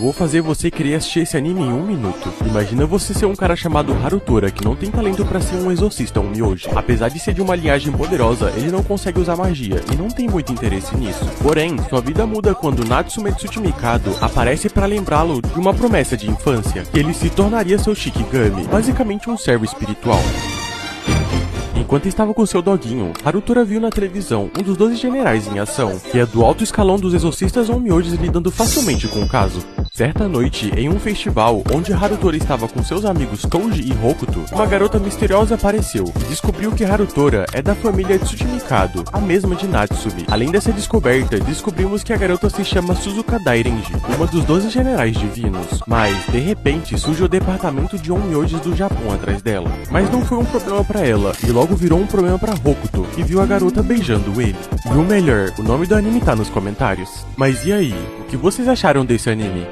vou fazer você querer assistir esse anime em 1 minuto. Imagina você ser um cara chamado Harutora, que não tem talento pra ser um exorcista ou um myoji. Apesar de ser de uma linhagem poderosa, ele não consegue usar magia, e não tem muito interesse nisso. Porém, sua vida muda quando Natsume Tsujimikado aparece pra lembrá-lo de uma promessa de infância, que ele se tornaria seu Shikigami, basicamente um servo espiritual. Enquanto estava com seu doguinho, Harutora viu na televisão um dos 12 generais em ação, que é do alto escalão dos exorcistas ou myojis lidando facilmente com o caso. Certa noite, em um festival onde Harutora estava com seus amigos Koji e Hokuto, uma garota misteriosa apareceu e descobriu que Harutora é da família Tsujimikado, a mesma de Natsume. Além dessa descoberta, descobrimos que a garota se chama Suzuka Dairenji, uma dos 12 generais divinos. Mas, de repente, surge o departamento de onmyojis do Japão atrás dela. Mas não foi um problema pra ela, e logo virou um problema pra Hokuto, que viu a garota beijando ele. E o melhor, o nome do anime tá nos comentários. Mas e aí, o que vocês acharam desse anime?